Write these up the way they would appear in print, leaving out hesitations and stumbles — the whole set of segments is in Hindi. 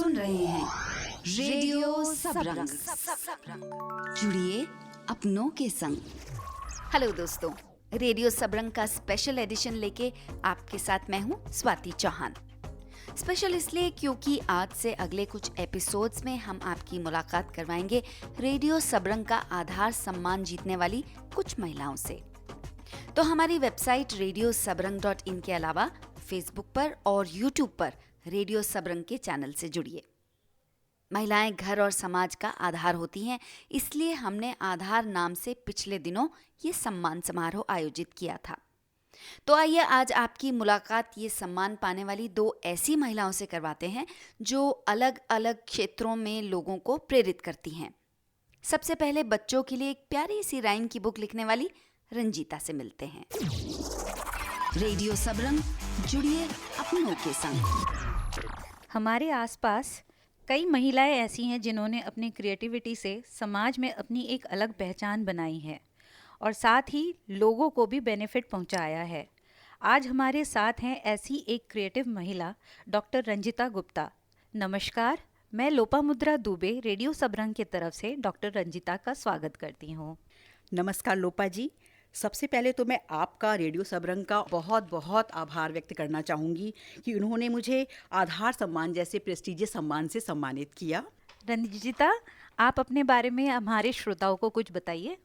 सुन रहे हैं रेडियो सबरंग। जुड़िए अपनों के संग। हेलो दोस्तों, रेडियो सबरंग का स्पेशल एडिशन लेके आपके साथ मैं हूँ स्वाति चौहान। स्पेशल इसलिए क्योंकि आज से अगले कुछ एपिसोड्स में हम आपकी मुलाकात करवाएंगे रेडियो सबरंग का आधार सम्मान जीतने वाली कुछ महिलाओं से। तो हमारी वेबसाइट radiosabranग.in के अलावा फेसबुक पर और यूट्यूब पर रेडियो सबरंग के चैनल से जुड़िए। महिलाएं घर और समाज का आधार होती हैं, इसलिए हमने आधार नाम से पिछले दिनों ये सम्मान समारोह आयोजित किया था। तो आइए आज आपकी मुलाकात ये सम्मान पाने वाली दो ऐसी महिलाओं से करवाते हैं जो अलग अलग क्षेत्रों में लोगों को प्रेरित करती हैं। सबसे पहले बच्चों के लिए एक प्यारी सी राइम की बुक लिखने वाली रंजीता से मिलते हैं। रेडियो सबरंग, जुड़िए अपनों के संग। हमारे आसपास कई महिलाएं ऐसी हैं जिन्होंने अपनी क्रिएटिविटी से समाज में अपनी एक अलग पहचान बनाई है और साथ ही लोगों को भी बेनिफिट पहुंचाया है। आज हमारे साथ हैं ऐसी एक क्रिएटिव महिला डॉक्टर रंजिता गुप्ता। नमस्कार, मैं लोपामुद्रा दुबे रेडियो सबरंग की तरफ से डॉक्टर रंजिता का स्वागत करती हूँ। नमस्कार लोपा जी। सबसे पहले तो मैं आपका रेडियो सबरंग का बहुत बहुत आभार व्यक्त करना चाहूँगी कि उन्होंने मुझे आधार सम्मान जैसे प्रेस्टीजियस सम्मान से सम्मानित किया। रंजिता, आप अपने बारे में हमारे श्रोताओं को कुछ बताइए।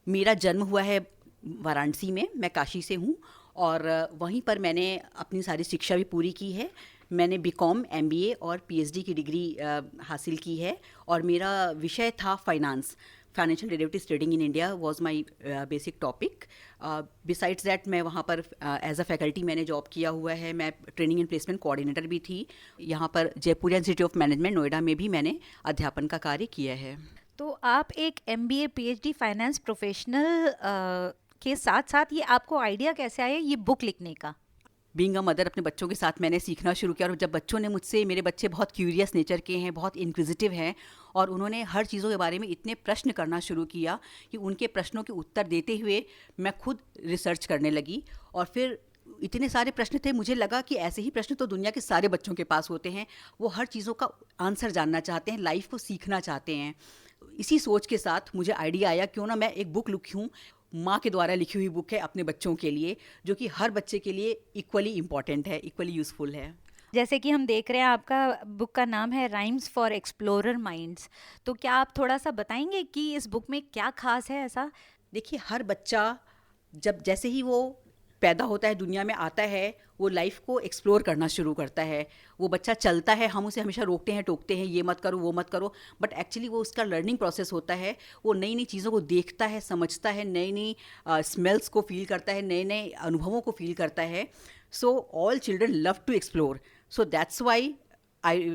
मेरा जन्म हुआ है वाराणसी में, मैं काशी से हूँ और वहीं पर मैंने अपनी सारी शिक्षा भी पूरी की है। मैंने बीकॉम, एमबीए और पीएचडी की डिग्री हासिल की है और मेरा विषय था finance. Financial derivatives trading in India was my basic topic. Besides that मैं वहाँ पर एज अ फैकल्टी मैंने जॉब किया हुआ है। मैं ट्रेनिंग एंड प्लेसमेंट कोऑर्डिनेटर भी थी। यहाँ पर Jaipur institute of management Noida में भी मैंने अध्यापन का कार्य किया है। तो आप एक एमबीए पीएचडी फाइनेंस प्रोफेशनल के साथ साथ ये आपको आइडिया कैसे आया ये बुक लिखने का? बीइंग अ मदर अपने बच्चों के साथ मैंने सीखना शुरू किया और जब बच्चों ने मुझसे, मेरे बच्चे बहुत क्यूरियस नेचर के हैं, बहुत इंक्विजिटिव हैं और उन्होंने हर चीज़ों के बारे में इतने प्रश्न करना शुरू किया कि उनके प्रश्नों के उत्तर देते हुए मैं खुद रिसर्च करने लगी। और फिर इतने सारे प्रश्न थे, मुझे लगा कि ऐसे ही प्रश्न तो दुनिया के सारे बच्चों के पास होते हैं। वो हर चीज़ों का आंसर जानना चाहते हैं, लाइफ को सीखना चाहते हैं। इसी सोच के साथ मुझे आइडिया आया क्यों ना मैं एक बुक लिखूँ। माँ के द्वारा लिखी हुई बुक है अपने बच्चों के लिए, जो कि हर बच्चे के लिए इक्वली इम्पॉर्टेंट है, इक्वली यूज़फुल है। जैसे कि हम देख रहे हैं आपका बुक का नाम है राइम्स फॉर एक्सप्लोरर माइंड्स, तो क्या आप थोड़ा सा बताएंगे कि इस बुक में क्या खास है ऐसा? देखिए, हर बच्चा जब जैसे ही वो पैदा होता है, दुनिया में आता है, वो लाइफ को एक्सप्लोर करना शुरू करता है। वो बच्चा चलता है, हम उसे हमेशा रोकते हैं, टोकते हैं, ये मत करो, वो मत करो, बट एक्चुअली वो उसका लर्निंग प्रोसेस होता है। वो नई नई चीज़ों को देखता है, समझता है, नई नई स्मेल्स को फील करता है, नए नए अनुभवों को फील करता है। So all children love to explore, so that's why I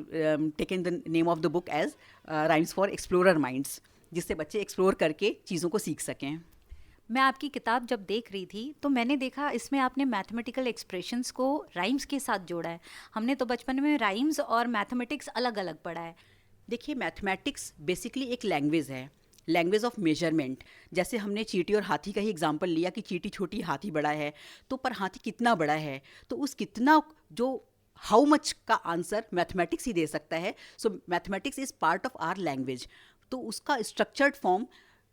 taken the name of the book as rhymes for explorer minds, जिससे बच्चे एक्सप्लोर करके चीज़ों को सीख सकें। मैं आपकी किताब जब देख रही थी तो मैंने देखा इसमें आपने मैथमेटिकल एक्सप्रेशंस को राइम्स के साथ जोड़ा है। हमने तो बचपन में राइम्स और मैथमेटिक्स अलग अलग पढ़ा है। देखिए, मैथमेटिक्स बेसिकली एक लैंग्वेज है, लैंग्वेज ऑफ मेजरमेंट। जैसे हमने चींटी और हाथी का ही एग्जांपल लिया कि चींटी छोटी, हाथी बड़ा है, तो पर हाथी कितना बड़ा है, तो उस कितना जो हाउ मच का आंसर मैथमेटिक्स ही दे सकता है। So mathematics is part of our language. तो उसका स्ट्रक्चर्ड फॉर्म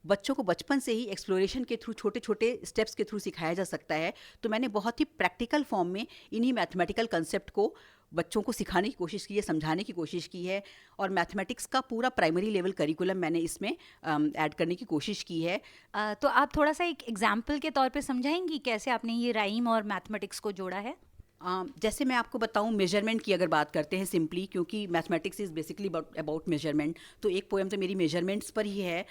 बच्चों को बचपन से ही एक्सप्लोरेशन के थ्रू, छोटे छोटे स्टेप्स के थ्रू सिखाया जा सकता है। तो मैंने बहुत ही प्रैक्टिकल फॉर्म में इन्हीं मैथमेटिकल कंसेप्ट को बच्चों को सिखाने की कोशिश की है, समझाने की कोशिश की है। और मैथमेटिक्स का पूरा प्राइमरी लेवल करिकुलम मैंने इसमें ऐड करने की कोशिश की है। तो आप थोड़ा सा एक एग्जाम्पल के तौर पे समझाएंगी कैसे आपने ये राइम और मैथमेटिक्स को जोड़ा है? जैसे मैं आपको बताऊं, मेजरमेंट की अगर बात करते हैं सिंपली, क्योंकि mathematics is basically about measurement, तो एक पोएम तो मेरी मेजरमेंट्स पर ही है।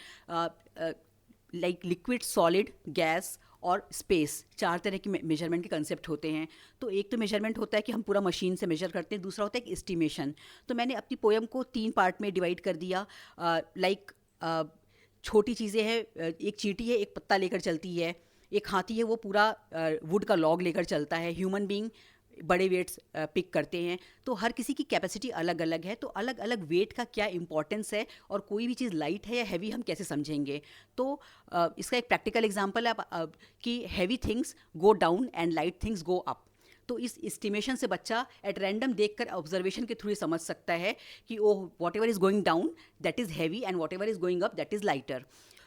लाइक लिक्विड, सॉलिड, गैस और स्पेस, 4 तरह की मेजरमेंट के कंसेप्ट होते हैं। तो एक तो मेजरमेंट होता है कि हम पूरा मशीन से मेजर करते हैं, दूसरा होता है कि एस्टिमेशन। तो मैंने अपनी पोएम को 3 पार्ट में डिवाइड कर दिया। छोटी चीज़ें हैं, एक चींटी है, एक पत्ता लेकर चलती है, एक हाथी है, वो पूरा वुड का लॉग लेकर चलता है, ह्यूमन बीइंग बड़े वेट्स पिक करते हैं। तो हर किसी की कैपेसिटी अलग अलग है, तो अलग अलग वेट का क्या इंपॉर्टेंस है और कोई भी चीज़ लाइट है या हैवी हम कैसे समझेंगे। तो इसका एक प्रैक्टिकल एग्जांपल है कि heavy things go down and light things go up. तो इस एस्टिमेशन से बच्चा एट रैंडम देखकर ऑब्जर्वेशन के थ्रू समझ सकता है कि oh whatever is going down that is heavy and whatever is going up that is lighter.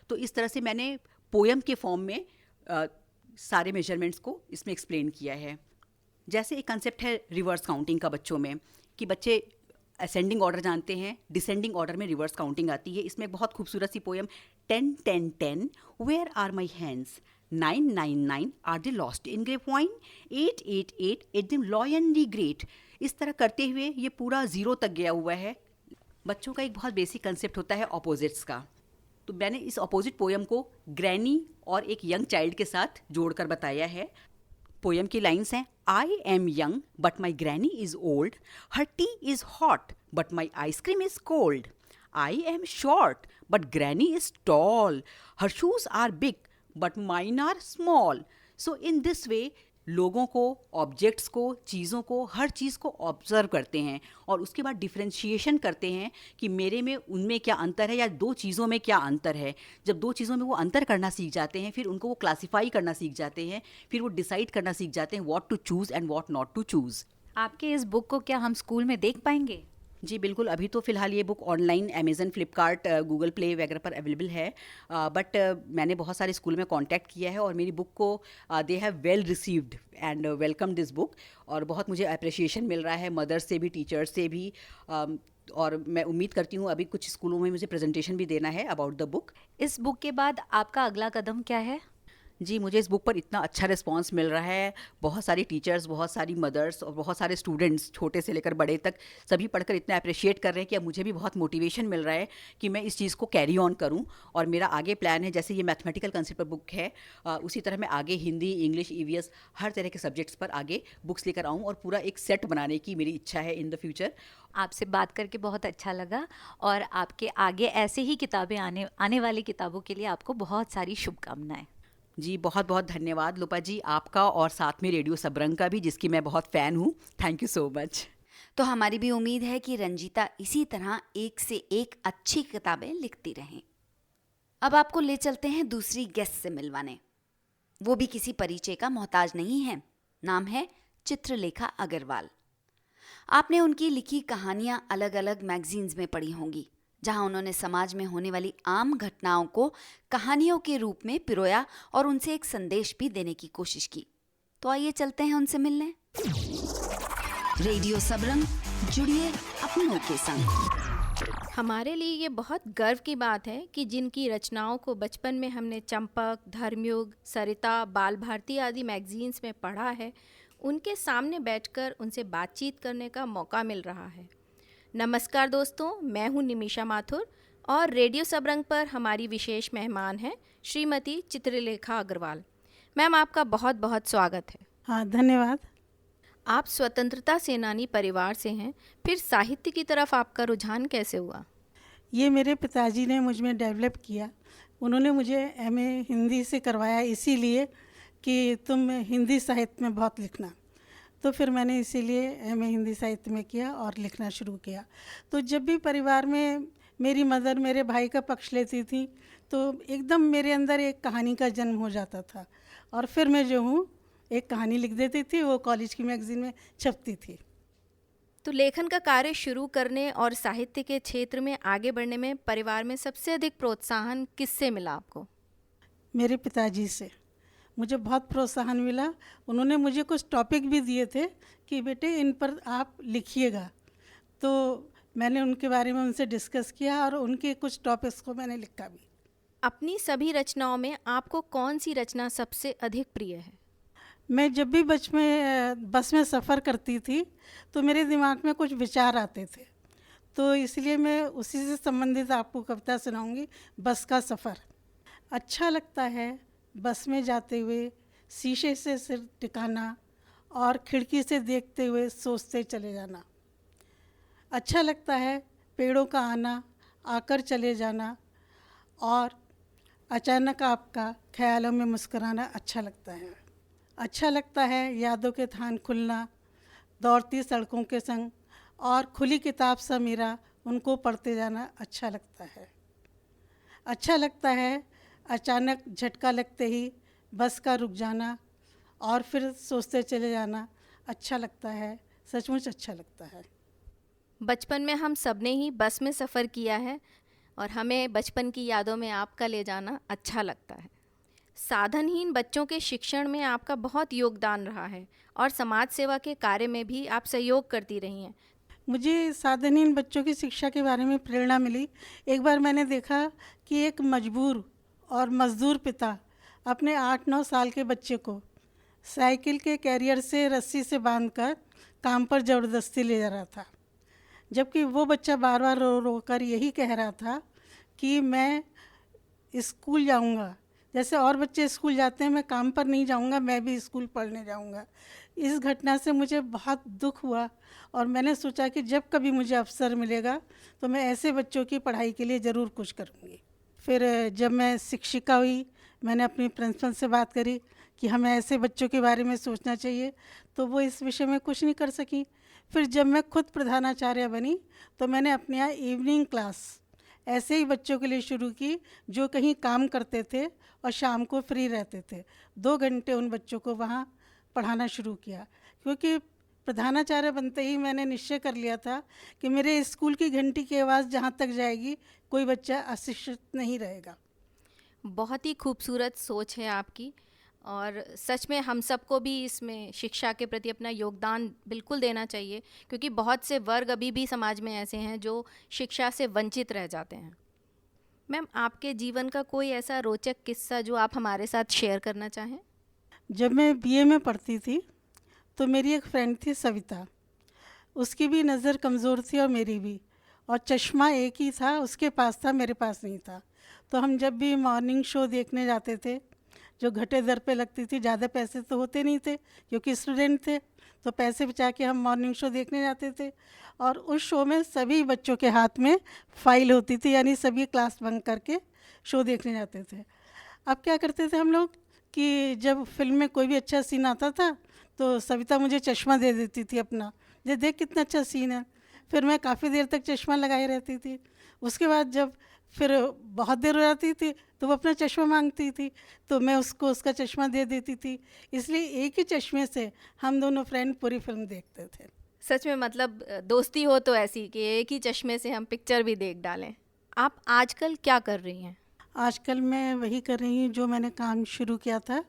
तो इस तरह से मैंने पोएम के फॉर्म में सारे मेजरमेंट्स को इसमें एक्सप्लेन किया है। जैसे एक कंसेप्ट है रिवर्स काउंटिंग का बच्चों में, कि बच्चे असेंडिंग ऑर्डर जानते हैं, डिसेंडिंग ऑर्डर में रिवर्स काउंटिंग आती है। इसमें एक बहुत खूबसूरत सी poem 10 10 10 where are my hands 9 9 9 are they lost in grapevine 8 8 8 ate them lionly great, इस तरह करते हुए ये पूरा 0 तक गया हुआ है। बच्चों का एक बहुत बेसिक कंसेप्ट होता है ऑपोजिट्स का। तो मैंने इस ऑपोजिट पोएम को ग्रैनी और एक यंग चाइल्ड के साथ जोड़कर बताया है। पोएम की लाइन्स हैं, I am young but my granny is old, her tea is hot but my ice cream is cold, I am short but granny is tall, her shoes are big but mine are small. So in this way लोगों को, ऑब्जेक्ट्स को, चीज़ों को, हर चीज़ को ऑब्जर्व करते हैं और उसके बाद डिफ्रेंशिएशन करते हैं कि मेरे में उनमें क्या अंतर है या दो चीज़ों में क्या अंतर है। जब दो चीज़ों में वो अंतर करना सीख जाते हैं, फिर उनको वो क्लासीफाई करना सीख जाते हैं, फिर वो डिसाइड करना सीख जाते हैं what to choose and what not to choose. आपके इस बुक को क्या हम स्कूल में देख पाएंगे? जी बिल्कुल, अभी तो फ़िलहाल ये book online Amazon, Flipkart, Google play वगैरह पर अवेलेबल है, बट मैंने बहुत सारे स्कूल में कांटेक्ट किया है और मेरी बुक को they have well received and welcome this book, और बहुत मुझे अप्रिसिएशन मिल रहा है मदर्स से भी, टीचर्स से भी, और मैं उम्मीद करती हूँ अभी कुछ स्कूलों में मुझे प्रेजेंटेशन भी देना है अबाउट द बुक। इस बुक के बाद आपका अगला कदम क्या है? जी, मुझे इस बुक पर इतना अच्छा रिस्पांस मिल रहा है, बहुत सारी टीचर्स, बहुत सारी मदर्स और बहुत सारे स्टूडेंट्स, छोटे से लेकर बड़े तक, सभी पढ़कर इतना अप्रिशिएट कर रहे हैं कि अब मुझे भी बहुत मोटिवेशन मिल रहा है कि मैं इस चीज़ को कैरी ऑन करूं। और मेरा आगे प्लान है, जैसे ये मैथमेटिकल कंसेप्ट पर बुक है, उसी तरह मैं आगे हिंदी, इंग्लिश, ईवीएस हर तरह के सब्जेक्ट्स पर आगे बुक्स लेकर आऊँ और पूरा एक सेट बनाने की मेरी इच्छा है इन द फ्यूचर। आपसे बात करके बहुत अच्छा लगा और आपके आगे ऐसे ही किताबें आने वाली किताबों के लिए आपको बहुत सारी शुभकामनाएं। जी बहुत बहुत धन्यवाद लोपा जी, आपका और साथ में रेडियो सबरंग का भी, जिसकी मैं बहुत फ़ैन हूँ। Thank you so much. तो हमारी भी उम्मीद है कि रंजीता इसी तरह एक से एक अच्छी किताबें लिखती रहें। अब आपको ले चलते हैं दूसरी गेस्ट से मिलवाने। वो भी किसी परिचय का मोहताज नहीं है, नाम है चित्रलेखा अग्रवाल। आपने उनकी लिखी कहानियां अलग अलग मैगजीन्स में पढ़ी होंगी, जहां उन्होंने समाज में होने वाली आम घटनाओं को कहानियों के रूप में पिरोया और उनसे एक संदेश भी देने की कोशिश की। तो आइए चलते हैं उनसे मिलने। रेडियो सबरंग, जुड़िए अपनों के संग। हमारे लिए ये बहुत गर्व की बात है कि जिनकी रचनाओं को बचपन में हमने चंपक, धर्मयुग, सरिता, बाल भारती आदि मैगजीन्स में पढ़ा है, उनके सामने बैठकर उनसे बातचीत करने का मौका मिल रहा है। नमस्कार दोस्तों, मैं हूं निमिषा माथुर और रेडियो सबरंग पर हमारी विशेष मेहमान हैं श्रीमती चित्रलेखा अग्रवाल। मैम, आपका बहुत बहुत स्वागत है। हाँ, धन्यवाद। आप स्वतंत्रता सेनानी परिवार से हैं, फिर साहित्य की तरफ आपका रुझान कैसे हुआ? ये मेरे पिताजी ने मुझ में डेवलप किया। उन्होंने मुझे एमए हिंदी से करवाया इसीलिए कि तुम हिंदी साहित्य में बहुत लिखना। तो फिर मैंने इसीलिए एमए हिंदी साहित्य में किया और लिखना शुरू किया। तो जब भी परिवार में मेरी मदर मेरे भाई का पक्ष लेती थी तो एकदम मेरे अंदर एक कहानी का जन्म हो जाता था और फिर मैं जो हूँ एक कहानी लिख देती थी, वो कॉलेज की मैगजीन में छपती थी। तो लेखन का कार्य शुरू करने और साहित्य के क्षेत्र में आगे बढ़ने में परिवार में सबसे अधिक प्रोत्साहन किससे मिला आपको? मेरे पिताजी से मुझे बहुत प्रोत्साहन मिला। उन्होंने मुझे कुछ टॉपिक भी दिए थे कि बेटे इन पर आप लिखिएगा, तो मैंने उनके बारे में उनसे डिस्कस किया और उनके कुछ टॉपिक्स को मैंने लिखा भी। अपनी सभी रचनाओं में आपको कौन सी रचना सबसे अधिक प्रिय है? मैं जब भी बस में सफ़र करती थी तो मेरे दिमाग में कुछ विचार आते थे, तो इसलिए मैं उसी से संबंधित आपको कविता सुनाऊंगी। बस का सफ़र। अच्छा लगता है बस में जाते हुए शीशे से सिर टिकाना और खिड़की से देखते हुए सोचते चले जाना। अच्छा लगता है पेड़ों का आना, आकर चले जाना और अचानक आपका ख्यालों में मुस्कुराना अच्छा लगता है। अच्छा लगता है यादों के थान खुलना, दौड़ती सड़कों के संग और खुली किताब सा मेरा उनको पढ़ते जाना अच्छा लगता है। अच्छा लगता है अचानक झटका लगते ही बस का रुक जाना और फिर सोचते चले जाना अच्छा लगता है, सचमुच अच्छा लगता है। बचपन में हम सब ने ही बस में सफ़र किया है और हमें बचपन की यादों में आपका ले जाना अच्छा लगता है। साधनहीन बच्चों के शिक्षण में आपका बहुत योगदान रहा है और समाज सेवा के कार्य में भी आप सहयोग करती रही हैं। मुझे साधनहीन बच्चों की शिक्षा के बारे में प्रेरणा मिली। एक बार मैंने देखा कि एक मजबूर और मज़दूर पिता अपने 8-9 साल के बच्चे को साइकिल के कैरियर से रस्सी से बांधकर काम पर ज़बरदस्ती ले जा रहा था, जबकि वो बच्चा बार बार रो रो कर यही कह रहा था कि मैं स्कूल जाऊंगा, जैसे और बच्चे स्कूल जाते हैं मैं काम पर नहीं जाऊंगा, मैं भी स्कूल पढ़ने जाऊंगा। इस घटना से मुझे बहुत दुख हुआ और मैंने सोचा कि जब कभी मुझे अवसर मिलेगा तो मैं ऐसे बच्चों की पढ़ाई के लिए ज़रूर कुछ करूँगी। फिर जब मैं शिक्षिका हुई, मैंने अपनी प्रिंसिपल से बात करी कि हमें ऐसे बच्चों के बारे में सोचना चाहिए, तो वो इस विषय में कुछ नहीं कर सकी। फिर जब मैं खुद प्रधानाचार्य बनी तो मैंने अपने यहाँ इवनिंग क्लास ऐसे ही बच्चों के लिए शुरू की जो कहीं काम करते थे और शाम को फ्री रहते थे। 2 घंटे उन बच्चों को वहाँ पढ़ाना शुरू किया, क्योंकि प्रधानाचार्य बनते ही मैंने निश्चय कर लिया था कि मेरे स्कूल की घंटी की आवाज़ जहाँ तक जाएगी कोई बच्चा अशिक्षित नहीं रहेगा। बहुत ही खूबसूरत सोच है आपकी और सच में हम सबको भी इसमें शिक्षा के प्रति अपना योगदान बिल्कुल देना चाहिए, क्योंकि बहुत से वर्ग अभी भी समाज में ऐसे हैं जो शिक्षा से वंचित रह जाते हैं। मैम, आपके जीवन का कोई ऐसा रोचक किस्सा जो आप हमारे साथ शेयर करना चाहें? जब मैं बीए में पढ़ती थी तो मेरी एक फ्रेंड थी सविता। उसकी भी नज़र कमज़ोर थी और मेरी भी, और चश्मा एक ही था, उसके पास था मेरे पास नहीं था। तो हम जब भी मॉर्निंग शो देखने जाते थे जो घटे दर पे लगती थी, ज़्यादा पैसे तो होते नहीं थे क्योंकि स्टूडेंट थे, तो पैसे बचा के हम मॉर्निंग शो देखने जाते थे। और उस शो में सभी बच्चों के हाथ में फ़ाइल होती थी, यानी सभी क्लास बंक करके शो देखने जाते थे। अब क्या करते थे हम लोग कि जब फिल्म में कोई भी अच्छा सीन आता था तो सविता मुझे चश्मा दे देती थी अपना, जे देख कितना अच्छा सीन है। फिर मैं काफ़ी देर तक चश्मा लगाए रहती थी। उसके बाद जब फिर बहुत देर हो जाती थी तो वो अपना चश्मा मांगती थी, तो मैं उसको उसका चश्मा दे देती थी। इसलिए एक ही चश्मे से हम दोनों फ्रेंड पूरी फिल्म देखते थे। सच में मतलब दोस्ती हो तो ऐसी कि एक ही चश्मे से हम पिक्चर भी देख डालें। आप आजकल क्या कर रही हैं? आजकल मैं वही कर रही हूँ जो मैंने काम शुरू किया था,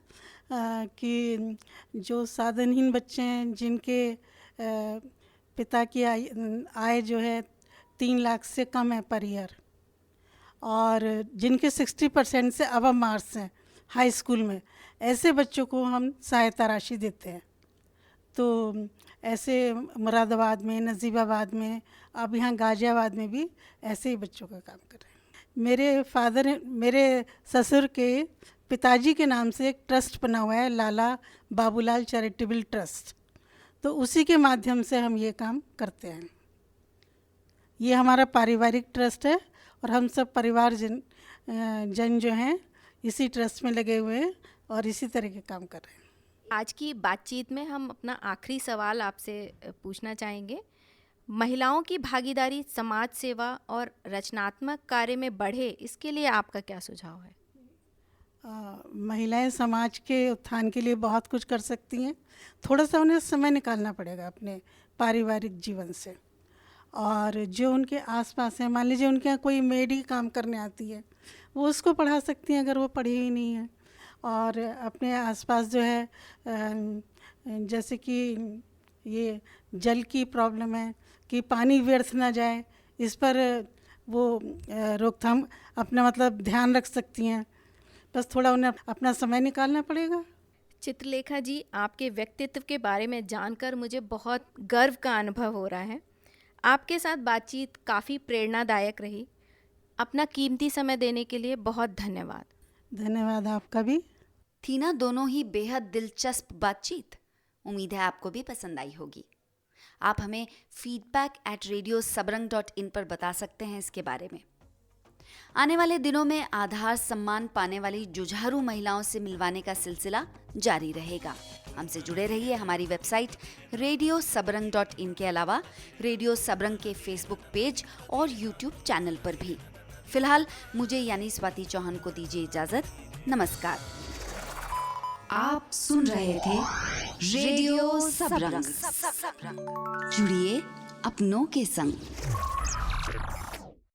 कि जो साधनहीन बच्चे हैं जिनके पिता की आय जो है 3 लाख से कम है पर ईयर, और जिनके 60% से अबव मार्क्स हैं हाई स्कूल में, ऐसे बच्चों को हम सहायता राशि देते हैं। तो ऐसे मुरादाबाद में, नजीबाबाद में, अब यहाँ गाजियाबाद में भी ऐसे ही बच्चों का काम कर रहे हैं। मेरे ससुर के पिताजी के नाम से एक ट्रस्ट बना हुआ है, लाला बाबूलाल चैरिटेबल ट्रस्ट, तो उसी के माध्यम से हम ये काम करते हैं। ये हमारा पारिवारिक ट्रस्ट है और हम सब परिवार जन जो हैं इसी ट्रस्ट में लगे हुए हैं और इसी तरह के काम कर रहे हैं। आज की बातचीत में हम अपना आखिरी सवाल आपसे पूछना चाहेंगे। महिलाओं की भागीदारी समाज सेवा और रचनात्मक कार्य में बढ़े, इसके लिए आपका क्या सुझाव है? महिलाएं समाज के उत्थान के लिए बहुत कुछ कर सकती हैं। थोड़ा सा उन्हें समय निकालना पड़ेगा अपने पारिवारिक जीवन से, और जो उनके आसपास है, मान लीजिए उनके यहाँ कोई मेड ही काम करने आती है, वो उसको पढ़ा सकती हैं अगर वो पढ़ी ही नहीं है। और अपने आसपास जो है जैसे कि ये जल की प्रॉब्लम है कि पानी व्यर्थ ना जाए, इस पर वो रोकथाम अपना मतलब ध्यान रख सकती हैं। बस थोड़ा उन्हें अपना समय निकालना पड़ेगा। चित्रलेखा जी, आपके व्यक्तित्व के बारे में जानकर मुझे बहुत गर्व का अनुभव हो रहा है। आपके साथ बातचीत काफ़ी प्रेरणादायक रही। अपना कीमती समय देने के लिए बहुत धन्यवाद। धन्यवाद आपका भी। थी ना दोनों ही बेहद दिलचस्प बातचीत। उम्मीद है आपको भी पसंद आई होगी। आप हमें feedback@radiosabran.in पर बता सकते हैं इसके बारे में। आने वाले दिनों में आधार सम्मान पाने वाली जुझारू महिलाओं से मिलवाने का सिलसिला जारी रहेगा। हमसे जुड़े रहिए हमारी वेबसाइट radiosabran.in के अलावा रेडियो सबरंग के फेसबुक पेज और यूट्यूब चैनल पर भी। फिलहाल मुझे यानी स्वाति चौहान को दीजिए इजाजत। नमस्कार। आप सुन रहे थे रेडियो सबरंग, जुड़िए अपनों के संग।